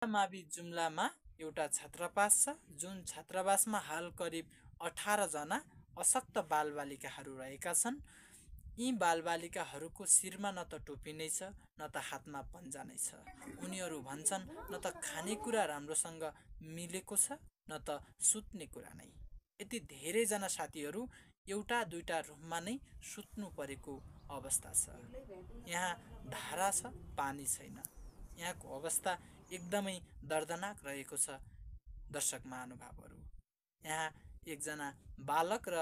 मावि जुम्लामा एउटा छात्रावास छ, जुन छात्रावासमा हाल करिब 18 जना अशक्त बालबालिकाहरू रहेका छन्। यी बालबालिकाहरूको शिरमा न त टोपी नै छ, न त हातमा पन्जा नै छ। उनीहरू भन्छन् न त खानेकुरा राम्रोसँग मिलेको छ, न त सुत्ने कुरा नै। यति धेरैजना साथीहरू एउटा दुईटा रुममा नै सुत्नु परेको अवस्था छ। यहाँ धारा छ, पानी छैन। यहाँको अवस्था एकदमै दर्दनाक रहेको छ। दर्शक महानुभावहरू, यहाँ एकजना बालक र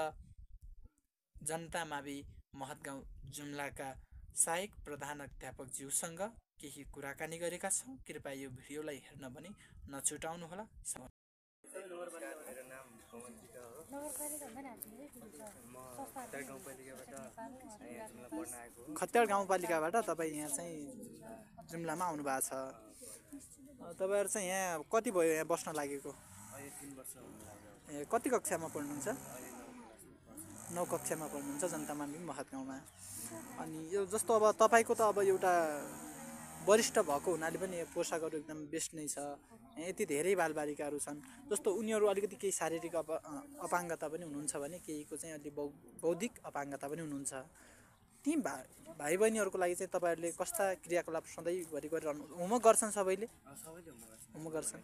जनता मावि महतगाउँ जुम्लाका सहायक प्रधानाध्यापकज्यूसँग केही कुराकानी गरेका छौँ। कृपया यो भिडियोलाई हेर्न पनि नछुटाउनुहोला। मेरो नाम पवन टिका हो। म खत्यार गाउँपालिकाबाट यहाँ जुम्ला पढ्न आएको हो। खत्यार गाउँपालिकाबाट तपाईँ यहाँ चाहिँ जुम्लामा आउनु भएको छ। तपाईँहरू चाहिँ यहाँ कति भयो यहाँ बस्न लागेको? अहिले 3 वर्ष हुन लाग्यो। ए, कति कक्षामा पढ्नुहुन्छ? 9 कक्षामा पढ्नुहुन्छ जनता मावि महतगाउँमा। अनि यो जस्तो अब तपाईँको त अब एउटा वरिष्ठ भएको हुनाले पनि पोसाकहरू एकदम बेस्ट नै छ। यति धेरै बालबालिकाहरू छन्, जस्तो उनीहरू अलिकति केही शारीरिक अपाङ्गता पनि हुनुहुन्छ भने केहीको चाहिँ अलि बौद्धिक अपाङ्गता पनि हुनुहुन्छ। ती भाइ बहिनीहरूको लागि चाहिँ तपाईँहरूले कस्ता क्रियाकलाप सधैँभरि गरिरहनु? होमवर्क गर्छन् सबैले? होमवर्क गर्छन्।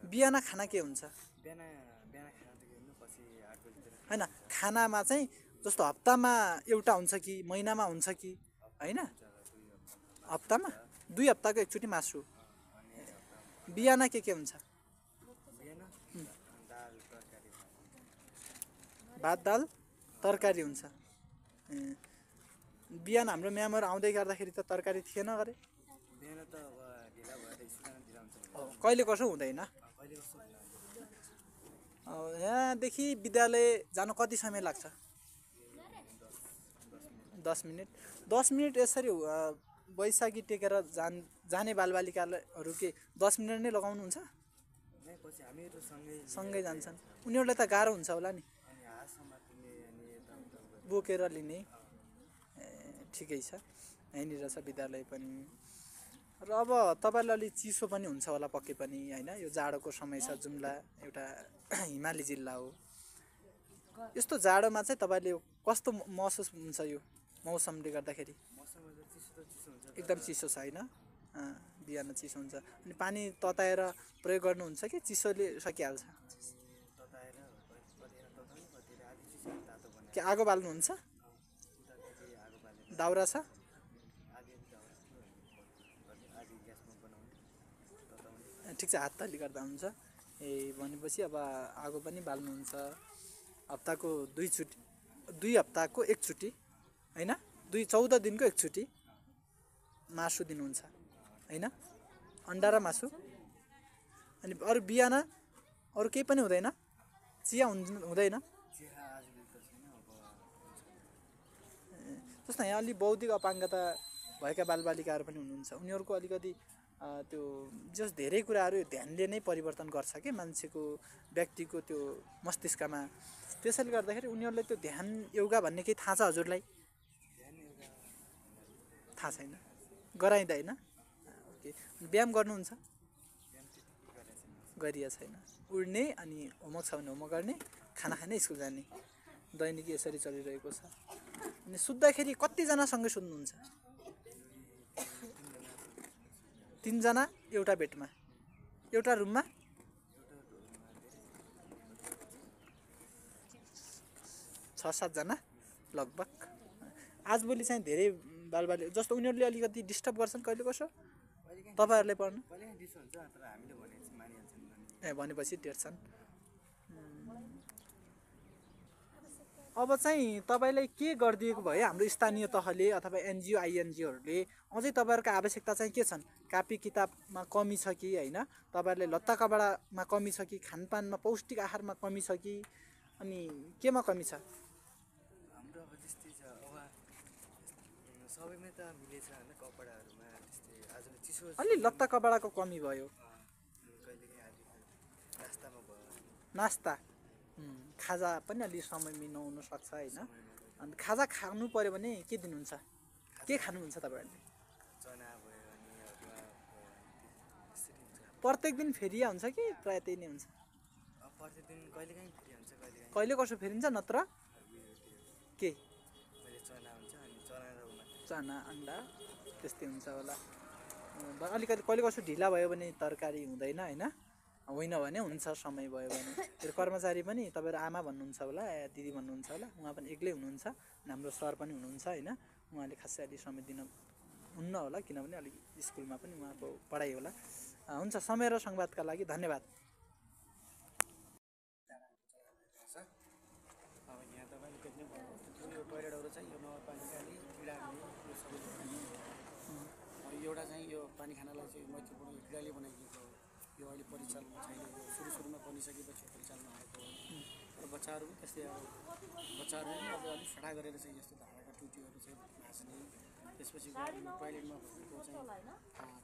बिहान खाना के हुन्छ? होइन, खानामा चाहिँ जस्तो हप्तामा एउटा हुन्छ कि महिनामा हुन्छ कि होइन? हप्तामा 2 हप्ताको एकचोटि मासु। बिहान के हुन्छ? भात दाल तरकारी हुन्छ। बिहान हाम्रो म्यामहरू आउँदै गर्दाखेरि त तरकारी थिएन गरे? कहिले कसो हुँदैन। यहाँदेखि विद्यालय जानु कति समय लाग्छ? 10 मिनट। 10 मिनट यसरी बैशाखी टेकेर जाने बालबालिकाहरू के 10 मिनट नै लगाउनुहुन्छ? सँगै जान्छन्। उनीहरूलाई त गाह्रो हुन्छ होला नि बोकेर लिने। ठिकै छ, यहीँनिर छ विद्यालय पनि। र अब तपाईँलाई अलि चिसो पनि हुन्छ होला पक्कै पनि होइन? यो जाडोको समय छ। जुम्ला एउटा हिमाली जिल्ला हो। यस्तो जाडोमा चाहिँ तपाईँले कस्तो महसुस हुन्छ यो मौसमले गर्दाखेरि? एकदम चिसो छ होइन? बिहान चिसो हुन्छ। अनि पानी तताएर प्रयोग गर्नुहुन्छ कि चिसोले सकिहाल्छ? के आगो बाल्नुहुन्छ? दाउरा छ? ठिक छ, हात ताली गर्दा हुन्छ। ए, भनेपछि अब आगो पनि बाल्नुहुन्छ। हप्ताको 2 हप्ताको एकचोटि होइन? 14 दिनको एकचोटि मासु दिनुहुन्छ होइन? अन्डा र मासु। अनि अरू बिहान अरू केही पनि हुँदैन? चिया हुँदैन? जस्तो यहाँ अलि बौद्धिक अपाङ्गता भएका बालबालिकाहरू पनि हुनुहुन्छ। उनीहरूको अलिकति त्यो जस धेरै कुराहरू ध्यानले नै परिवर्तन गर्छ कि मान्छेको व्यक्तिको त्यो मस्तिष्कमा। त्यसैले गर्दाखेरि उनीहरूलाई त्यो ध्यान योगा भन्ने केही थाहा छ हजुरलाई? थाहा छैन, गराइँदैन? ओके। व्यायाम गर्नुहुन्छ? गरिया छैन। उड्ने अनि होमवर्क छ भने होमवर्क गर्ने, खाना खाने, स्कुल जाने, दैनिक यसरी चलिरहेको छ। अनि सुत्दाखेरि कतिजनासँगै सुत्नुहुन्छ? 3 जना एउटा बेडमा, एउटा रुममा? 6-7 जना लगभग। आजभोलि चाहिँ धेरै बालबालिका जस्तो उनीहरूले अलिकति डिस्टर्ब गर्छन् कहिले कसो तपाईँहरूले पढ्नु? ए, भनेपछि टेर्छन्। अब चाहिँ तपाईँलाई के गरिदिएको भयो हाम्रो स्थानीय तहले अथवा एनजिओ आइएनजिओहरूले? अझै तपाईँहरूको आवश्यकता चाहिँ के छन्? कापी किताबमा कमी छ कि होइन? तपाईँहरूले लत्ता कपडामा कमी छ कि? खानपानमा पौष्टिक आहारमा कमी छ कि? अनि केमा कमी छ? हाम्रो अब त्यस्तै छ। अब सबैमा त मिलेछ होइन? कपडाहरूमा त्यस्तै आजले चिसो अलि लत्ता कपडाको कमी भयो। नास्तामा भयो। नास्ता खाजा पनि अलि समयमा नहुन सक्छ होइन? अन्त खाजा खानु पर्यो भने के दिनुहुन्छ? के खानुहुन्छ तपाईँहरूले? चना भयो अनि प्रत्येक दिन फेरिया हुन्छ कि प्राय त्यही नै हुन्छ? प्रतिदिन कहिलेकाहीँ फेरि हुन्छ, कहिलेकाहीँ कहिले कसो फेरिन्छ नत्र के कहिले चना हुन्छ अनि चना र उमा चना अन्डा त्यस्तै हुन्छ होला। अलिकति कहिले कसो ढिला भयो भने तरकारी हुँदैन होइन, होइन भने हुन्छ समय भयो भने। फेरि कर्मचारी पनि तपाईँहरू आमा भन्नुहुन्छ होला या दिदी भन्नुहुन्छ होला, उहाँ पनि एक्लै हुनुहुन्छ, हाम्रो सर पनि हुनुहुन्छ होइन, उहाँले खासै अलि समय दिन हुन्न होला किनभने अलिक स्कुलमा पनि उहाँको पढाइ होला। हुन्छ, समय र संवादका लागि धन्यवाद। अब यहाँ तपाईँले देख्नै भयो यो टोइलेटहरू चाहिँ यो नगरपालिकाले किराहरूले यो सबै एउटा चाहिँ यो पानी खानालाई चाहिँ मैत्रीपूर्ण यो किराले बनाइदिएको हो। यो अहिले परिचालनमा छैन, यो सुरुमा बनिसकेपछि परिचालनमा आएको हो। र बच्चाहरू पनि त्यस्तै अब बच्चाहरू पनि अब अलिक फटा गरेर चाहिँ यस्तो धाराका टुटीहरू चाहिँ भाँच्ने, त्यसपछि टोइलेटमा भएको चाहिँ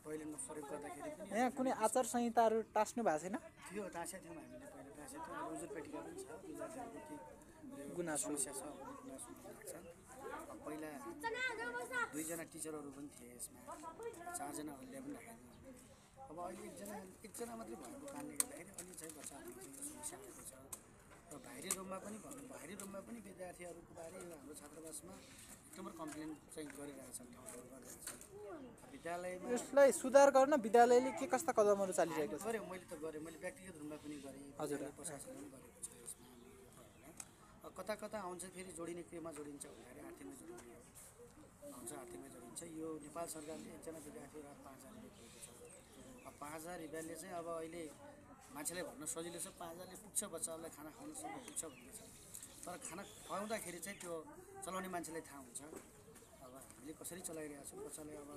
टोइलेटमा प्रयोग गर्दाखेरि पनि यहाँ कुनै आचार संहिताहरू टास्नु भएको छैन? थियो, टाँसेको थियौँ हामीले पहिला टाँसेको थियौँ। अहिले उजुर पेटिका पनि छ, विद्यार्थीहरूको के गुनासो समस्या छ, गुनासो लाग्छ। पहिला 2जना टिचरहरू पनि थिए यसमा, 4जना अहिले पनि राखेको। अब अहिले एकजना मात्रै भएको कारणले गर्दाखेरि अलि चाहिँ बच्चाहरूको चाहिँ समस्या आएको छ। र बाहिरी रुममा पनि भन्नु, बाहिरी रुममा पनि विद्यार्थीहरूको बारे हाम्रो छात्रावासमा एकदमै कम्प्लेन चाहिँ गरिरहेछन्, ठाउँहरू गरिरहेछन्। विद्यालयमा यसलाई सुधार गर्न विद्यालयले के कस्ता कदमहरू चालिरहेको छ? गरेँ, मैले त गरेँ, मैले व्यक्तिगत रूपमा पनि गरेँ, हजुर, प्रशासनले पनि गरेको छ यसमा। कता कता आउँछ फेरि जोडिने, केमा जोडिन्छ भन्दाखेरि आर्थिकमै जोडिने आउँछ, आर्थिकमै जोडिन्छ। यो नेपाल सरकारले एकजना विद्यार्थी 5,000 रुपियाँ दिएको छ। अब 5,000 रुपियाँले चाहिँ अब अहिले मान्छेलाई भन्न सजिलो छ, 5,000ले पुग्छ बच्चाहरूलाई खाना खुवाउनुसम्म पुग्छ भन्ने छ। तर खाना खुवाउँदाखेरि चाहिँ त्यो चलाउने मान्छेलाई थाहा हुन्छ अब हामीले कसरी चलाइरहेको छौँ। बच्चाले अब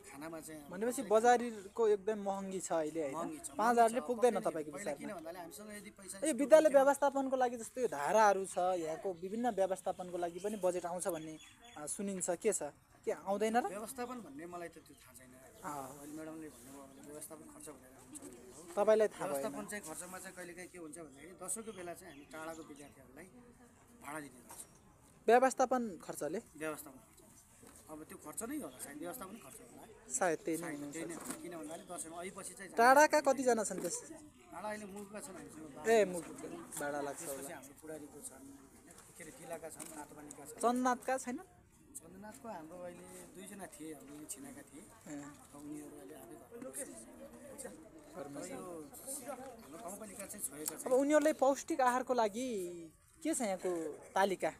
खानामा चाहिँ भनेपछि बजारीको एकदम महँगी छ अहिले होइन, 5,000ले पुग्दैन तपाईँको पहिला किन विचारमा? भन्दाखेरि हामीसँग यदि पैसा यो विद्यालय व्यवस्थापनको लागि जस्तो यो धाराहरू छ, यहाँको विभिन्न व्यवस्थापनको लागि पनि बजेट आउँछ भन्ने सुनिन्छ, के छ के आउँदैन र? व्यवस्थापन भन्ने मलाई त त्यो थाहा छैन। अहिले म्याडमले भन्नुभयो भने व्यवस्थापन खर्च भनेर हुन्छ, तपाईँलाई थाहा भएन? व्यवस्थापन चाहिँ खर्चमा चाहिँ कहिलेकाहीँ के हुन्छ भन्दाखेरि 10औँको बेला चाहिँ हामी टाढाको विद्यार्थीहरूलाई भाडा दिने गर्छौँ। व्यवस्थापन खर्चले व्यवस्थापन खर्च अब त्यो खर्च नै होला, सायद व्यवस्थापन खर्च होला, सायद त्यही नै त्यही हुनुहुन्छ। नै होला। किन भन्दाखेरि 10औँमा अहिपछि चाहिँ टाढाका कतिजना छन् त्यस? टाढा अहिले मुलुकका छन् हामीसँग, ए मुख भाडा लाग्छ त्यसपछि होला। हाम्रो पुडारीको छन्, के अरे तिलाका छन्, नातवानीका छन्। चन्दनाथका छैन? चन्द्रनाथको हाम्रो अहिले 2जना थिए, हाम्रो यहाँ छिनाका थिए। उनीहरू अहिले आफै घरमा यो हाम्रो गाउँपालिका चाहिँ छोएका अब उनीहरूलाई पौष्टिक आहारको लागि के छ यहाँको तालिका?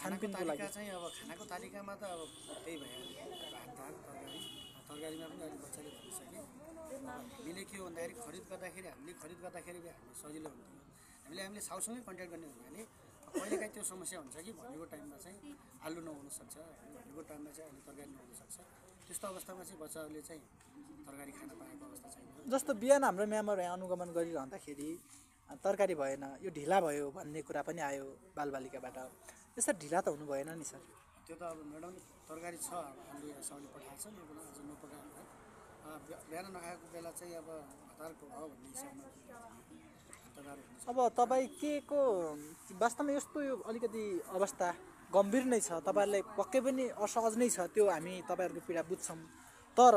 खानपिनको लागि चाहिँ अब खानाको तालिकामा त अब त्यही भइहाल्यो, भात दाल तरकारी। तरकारीमा पनि अहिले बच्चाले भनिसके हामीले के हो भन्दाखेरि खरिद गर्दाखेरि हामीले सजिलो हुन्थ्यो। हामीले साउसँगै कन्ट्याक्ट गर्ने हुनाले कहिलेकाहीँ त्यो समस्या हुन्छ कि भनेको टाइममा चाहिँ आलु नहुनसक्छ, भनेको टाइममा चाहिँ अहिले तरकारी नहुनसक्छ। त्यस्तो अवस्थामा चाहिँ बच्चाहरूले चाहिँ तरकारी खान पाएको अवस्था छैन। जस्तो बिहान हाम्रो म्यामहरू यहाँ अनुगमन गरिरहँदाखेरि तरकारी भएन, यो ढिला भयो भन्ने कुरा पनि आयो बालबालिकाबाट। यस्तो ढिला त हुनु भएन नि सर? त्यो त अब म्याडमले तरकारी छ, आलु या साउले पठाएको छ, यो बेला अझ नपकाएको है। बिहान नखाएको बेला चाहिँ अब हतारको भयो भन्ने हिसाबमा अब तपाईँ के को वास्तवमा यस्तो यो अलिकति अवस्था गम्भीर नै छ, तपाईँहरूलाई पक्कै पनि असहज नै छ, त्यो हामी तपाईँहरूको पीडा बुझ्छौँ। तर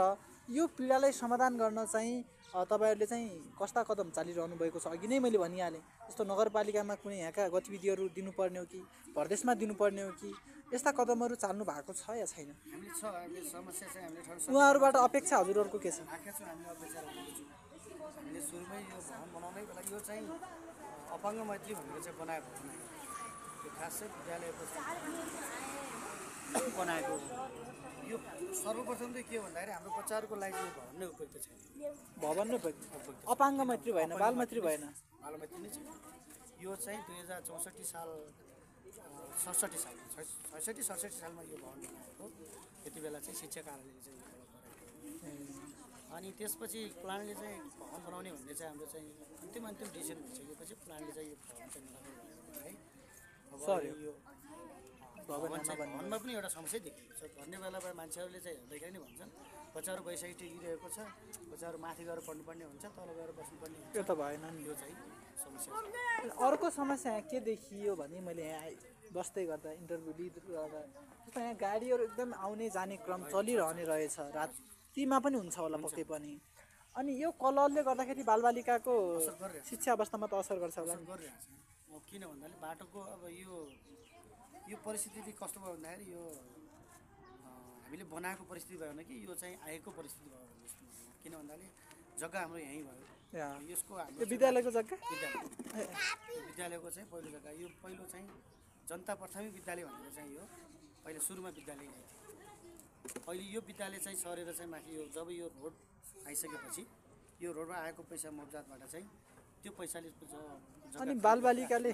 यो पीडालाई समाधान गर्न चाहिँ तपाईँहरूले चाहिँ कस्ता कदम चालिरहनु भएको छ? अघि नै मैले भनिहालेँ, जस्तो नगरपालिकामा कुनै यहाँका गतिविधिहरू दिनुपर्ने हो कि प्रदेशमा दिनुपर्ने हो कि यस्ता कदमहरू चाल्नु भएको छ या छैन? उहाँहरूबाट अपेक्षा हजुरहरूको के छ? हामीले सुरुमै यो भवन बनाउनै बेला यो चाहिँ अपाङ्ग मैत्री भनेर चाहिँ बनाएको हो, यो खास चाहिँ विद्यालयको बनाएको हो। यो सर्वप्रथम चाहिँ के हो भन्दाखेरि हाम्रो बच्चाहरूको लागि यो भवन नै उपयुक्त छैन। भवन नै अपाङ्ग मैत्री भएन, बाल मैत्री भएन, बाल मैत्री नै छैन। यो चाहिँ 2064 साल 67 साल 67 सालमा यो भवन बनाएको। त्यति बेला चाहिँ शिक्षा कार्यालयले चाहिँ यो गरेको। अनि त्यसपछि प्लानले चाहिँ भवन बनाउने भन्ने चाहिँ हाम्रो चाहिँ अन्तिम डिसिजन भइसकेपछि प्लानले चाहिँ यो भवन चाहिँ बनाउने है। अब यो भवनमा पनि एउटा समस्या देखिएको छ। भन्ने बेलामा मान्छेहरूले चाहिँ हेर्दाखेरि नै भन्छन् बच्चाहरू बैसाइ टेकिरहेको छ, बच्चाहरू माथि गएर पढ्नुपर्ने हुन्छ, तल गएर बस्नुपर्ने हुन्छ। त्यो त भएन नि, यो चाहिँ समस्या छ। अर्को समस्या यहाँ के देखियो भने मैले यहाँ बस्दै गर्दा इन्टरभ्यू लिइरहँदा जस्तो यहाँ गाडीहरू एकदम आउने जाने क्रम चलिरहने रहेछ, रातिमा पनि हुन्छ होला पक्कै पनि। अनि यो कलरले गर्दाखेरि बालबालिकाको असर गरिरहेको छ। शिक्षा अवस्थामा त असर गर्छ होला असर नि। गरिरहेको छ। अब किन भन्दाखेरि बाटोको अब यो परिस्थिति कस्तो भयो भन्दाखेरि यो हामीले बनाएको परिस्थिति भयो भने कि यो चाहिँ आएको परिस्थिति भयो भन्ने जस्तो लाग्यो। किन भन्दाखेरि जग्गा हाम्रो यहीँ भयो। यहाँ यसको हाम्रो यो विद्यालयको जग्गा विद्यालयको चाहिँ पहिलो जग्गा यो पहिलो चाहिँ जनता प्राथमिक विद्यालय भनेर चाहिँ यो पहिला सुरुमा विद्यालय यहीँ थियो। अहिले यो विद्यालय चाहिँ सरेर चाहिँ माथि यो जब यो रोड आइसकेपछि यो रोडमा आएको पैसा मुआवजाबाट चाहिँ त्यो पैसाले अनि बालबालिकाले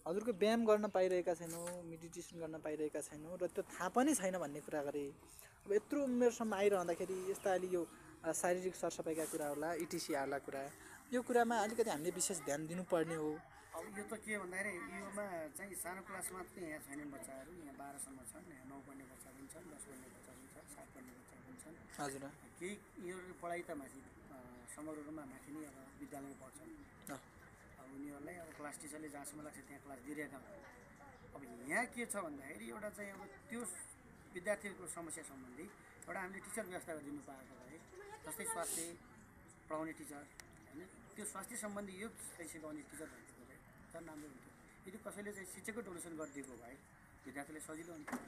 हजुरको व्यायाम गर्न पाइरहेका छैनौँ, मेडिटेसन गर्न पाइरहेका छैनौँ र त्यो थाहा पनि छैन भन्ने कुरा गरेँ। अब यत्रो उमेरसम्म आइरहँदाखेरि यस्ता अलि यो शारीरिक सरसफाइका कुरा होला, इटिसीआरला कुरा, यो कुरामा अलिकति हामीले विशेष ध्यान दिनुपर्ने हो। अब यो त के भन्दाखेरि योमा चाहिँ सानो क्लासमा चाहिँ यहाँ छैनन् बच्चाहरू, यहाँ 12सम्म छन्, यहाँ 9 पढ्ने बच्चा पनि छन्, 10 पढ्ने बच्चा पनि छन्, 7 पढ्ने बच्चा पनि छन्। हजुर केही यिनीहरूको पढाइ त माथि समग्र रूपमा माथि नै अब विद्यालयमा पढ्छन्। अब उनीहरूलाई अब क्लास टिचरले जहाँसम्म लाग्छ त्यहाँ क्लास दिइरहेका हुन्। अब यहाँ के छ भन्दाखेरि एउटा चाहिँ अब त्यो विद्यार्थीहरूको समस्या सम्बन्धी एउटा हामीले टिचर व्यवस्था गरिदिनु पाएको भए, जस्तै स्वास्थ्य पढाउने टिचर होइन, त्यो स्वास्थ्य सम्बन्धी यो सिकाउने टिचर भएको भए झन् राम्रो हुन्थ्यो। यदि कसैले चाहिँ शिक्षकको डोनेसन गरिदिएको भए विद्यार्थीलाई सजिलो हुन्थ्यो।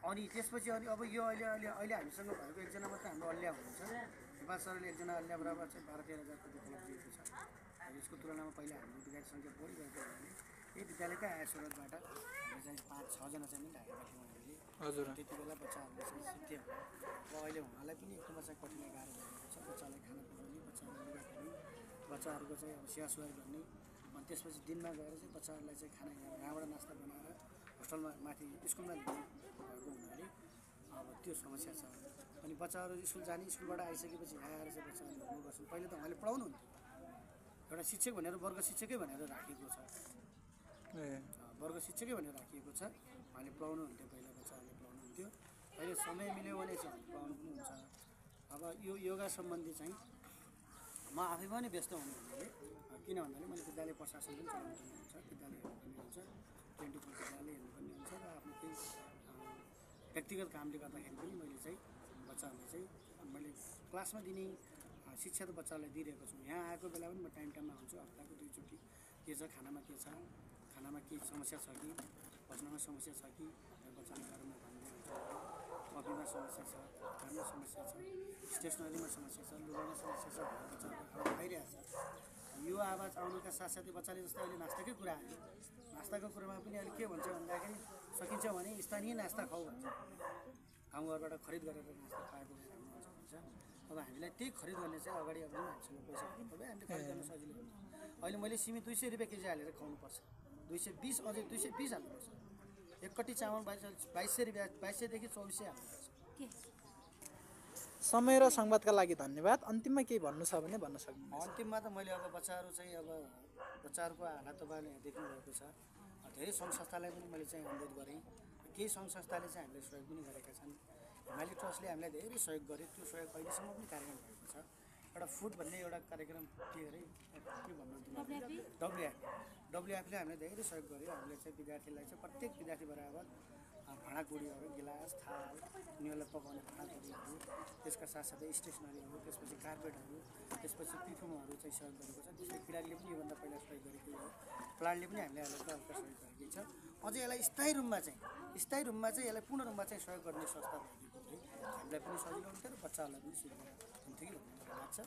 अनि त्यसपछि अनि अब यो अहिले हामीसँग भएको एकजना मात्रै हाम्रो अल्ल्या हुनुहुन्छ। नेपाल सरले एकजना अल्ल्या बराबर चाहिँ 12-13 हजारको उपलब्धि दिएको छ। यसको तुलनामा पहिला हाम्रो विद्यार्थी सङ्ख्या बढिरहेको हुनाले यही विद्यालयकै आय स्रोतबाट हामीले चाहिँ 5-6 जना चाहिँ राखेका थियौँ हामीले। हजुर त्यति बेला बच्चाहरूले चाहिँ सिक्थ्यो। अब अहिले उहाँलाई पनि एकदमै चाहिँ कठिनाइ गाह्रो भएको छ। बच्चालाई खाना पकाउने, बच्चालाई लुगा धुने, बच्चाहरूको चाहिँ अब स्याहार सुहार गर्ने, अनि त्यसपछि दिनमा गएर चाहिँ बच्चाहरूलाई चाहिँ खाना यहाँबाट नास्ता बनाएर होस्टेलमा माथि स्कुलमा ल्याउने भएको हुनाले अब त्यो समस्या छ। अनि बच्चाहरू स्कुल जाने, स्कुलबाट आइसकेपछि आएर चाहिँ बच्चाहरूले होमवर्क गर्छन्। पहिले त उहाँले पढाउनु हुन्थ्यो, एउटा शिक्षक भनेर वर्ग शिक्षकै भनेर राखिएको छ। वर्ग शिक्षकै भनेर राखिएको छ। उहाँले पढाउनु हुन्थ्यो, पहिला बच्चाहरूले पढाउनु हुन्थ्यो। अहिले समय मिल्यो भने चाहिँ पढाउनु पनि हुन्छ। अब यो योगा सम्बन्धी चाहिँ म आफै पनि व्यस्त हुनु हुनाले किन भन्दाखेरि मैले विद्यालय प्रशासन पनि चलाउनु पर्ने हुन्छ, विद्यालय हेर्नुपर्ने हुन्छ, 24 विद्यालय हेर्नुपर्ने हुन्छ र आफ्नो केही व्यक्तिगत कामले गर्दाखेरि पनि मैले चाहिँ बच्चाहरूलाई चाहिँ मैले क्लासमा दिने शिक्षा त बच्चालाई दिइरहेको छु। यहाँ आएको बेला पनि म टाइममा आउँछु, हप्ताको 2 चोटि के छ, खानामा के छ, खानामा के समस्या छ कि, बस्नमा समस्या छ कि, बच्चाले बारेमा भनिदिनु हुन्छ। कपीमा समस्या छ, खाना समस्या छ, स्टेसनरीमा समस्या छ, लुगामा समस्या छ, बच्चाहरू आवाज आइरहेको छ। यो आवाज आउनुका साथसाथै बच्चाले जस्तै अहिले नास्ताकै कुरा आयो, नास्ताको कुरामा पनि अहिले के भन्छ भन्दाखेरि सकिन्छ भने स्थानीय नास्ता खाऊ भन्छ। गाउँघरबाट खरिद गरेर नास्ता खाएको राम्रो हुन्छ भन्छ। अब हामीलाई त्यही खरिद गर्ने चाहिँ अगाडि अब हामीसँग पैसा पर्यो हामीले खरिद गर्न सजिलो हुन्छ। अहिले मैले सिमी 200 रुपियाँ केजी हालेर खुवाउनुपर्छ, 220 अझै 220 हाल्नुपर्छ। एक कट्टी चामल 2200 रुपियाँ, 2200 देखि 2400 हाल्नुपर्छ। समय र संवादका लागि धन्यवाद। अन्तिममा केही भन्नु छ भने भन्न सक्नुहुन्छ। अन्तिममा त मैले अब बच्चाहरू चाहिँ अब बच्चाहरूको हालत तपाईँले देख्नुभएको छ। धेरै सङ्घ संस्थालाई पनि मैले चाहिँ अनुरोध गरेँ। केही सङ्घ संस्थाले चाहिँ हामीले सहयोग पनि गरेका छन्। हिमाली ट्रस्टले हामीलाई धेरै सहयोग गरे, त्यो सहयोग अहिलेसम्म पनि कार्यान्वयन भएको छ। एउटा फुड भन्ने एउटा कार्यक्रम के अरे के भन्नु WFPले हामीलाई धेरै सहयोग गर्यो। हामीले चाहिँ विद्यार्थीलाई चाहिँ प्रत्येक विद्यार्थी बराबर भाँडाकुँडीहरू, गिलास, थाल, उनीहरूलाई पकाउने भाँडाकुँडीहरू, त्यसका साथसाथै स्टेसनरीहरू, त्यसपछि कार्पेटहरू, त्यसपछि पिफुमहरू चाहिँ सहयोग गरेको छ। त्यसले पिडारीले पनि योभन्दा पहिला सहयोग गरेको हो। प्लान्टले पनि हामीले हल्का सहयोग गरेकै छ। अझै यसलाई स्थायी रूपमा चाहिँ यसलाई पूर्ण रूपमा चाहिँ सहयोग गर्ने संस्था भएको भए हामीलाई पनि सजिलो हुन्थ्यो र बच्चाहरूलाई पनि सुविधा हुन्थ्यो कि भन्ने मलाई लाग्छ।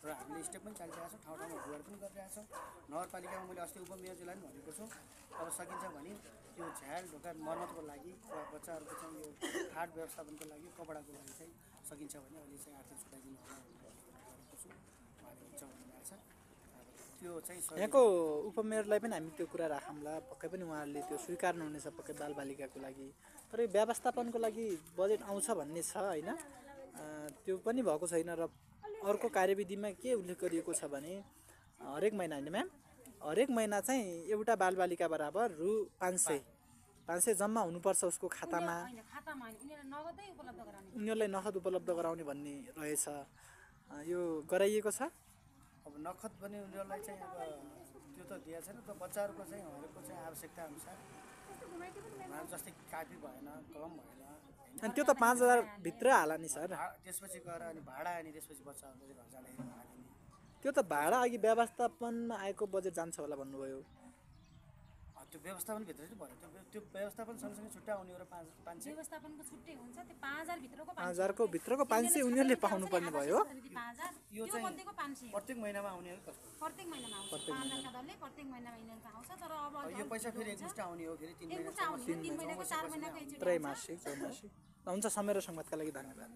र हामीले स्टेप पनि चालिरहेको छौँ, ठाउँ ठाउँमा गुहार पनि गरिरहेको छौँ। नगरपालिकामा मैले अस्ति उपमेयरजीलाई पनि भनेको छु, अब सकिन्छ भने यो झ्याल ढोका मर्मतको लागि वा बच्चाहरूको चाहिँ यो खाट व्यवस्थापनको लागि, कपडाको लागि चाहिँ सकिन्छ भने अहिले चाहिँ आर्थिक छुट्याइदिनु होला भनेको छु। उहाँले हुन्छ भन्नुभएको छ। त्यो चाहिँ यहाँको उपमेयरलाई पनि हामी त्यो कुरा राखौँला, पक्कै पनि उहाँहरूले त्यो स्वीकार्नुहुनेछ पक्कै बालबालिकाको लागि। तर यो व्यवस्थापनको लागि बजेट आउँछ भन्ने छ होइन, त्यो पनि भएको छैन। र अर्को कार्यविधिमा के उल्लेख गरिएको छ भने हरेक महिना होइन म्याम, हरेक महिना चाहिँ एउटा बालबालिका बराबर रु 500 जम्मा हुनुपर्छ उसको खातामा, उनीहरूलाई नगद उपलब्ध गराउने भन्ने रहेछ। यो गराइएको छ। अब नगद पनि उनीहरूलाई चाहिँ अब त्यो त दिएको छैन। त बच्चाहरूको चाहिँ हरेकको चाहिँ आवश्यकता अनुसार जस्तै कापी भएन, कलम भएन होइन। अनि त्यो त 5,000 भित्र हाला नि सर। त्यसपछि गएर अनि भाडा अनि त्यसपछि बच्चाहरूले घर जाँदाखेरि भाडा दिने। त्यो त भाडा अघि व्यवस्थापनमा आएको बजेट जान्छ होला भन्नुभयो। त्यो व्यवस्थापनभित्र चाहिँ भयो, त्यो व्यवस्थापन सँगसँगै छुट्टा आउने हो र 500 व्यवस्थापनको छुट्टै हुन्छ, त्यो 5,000 भित्रको 5,000 को भित्रको 500 उनीहरूले पाउनु पर्ने भयो। 5,000 यो त्यो चाहिँ मध्येको 500 प्रत्येक महिनामा आउने हो कस्तो? प्रत्येक महिनामा आउँछ। 5,000 का दरले प्रत्येक महिनामा यिनीहरूको आउँछ। तर अब यो पैसा फेरि एकमुष्ट आउने हो, फेरि 3 एक मुठा आउने हो, 3 महिनाको 4 महिनाको एकचोटि त्रैमासिक चौमासिक। हुन्छ, समय र संवादका लागि धन्यवाद।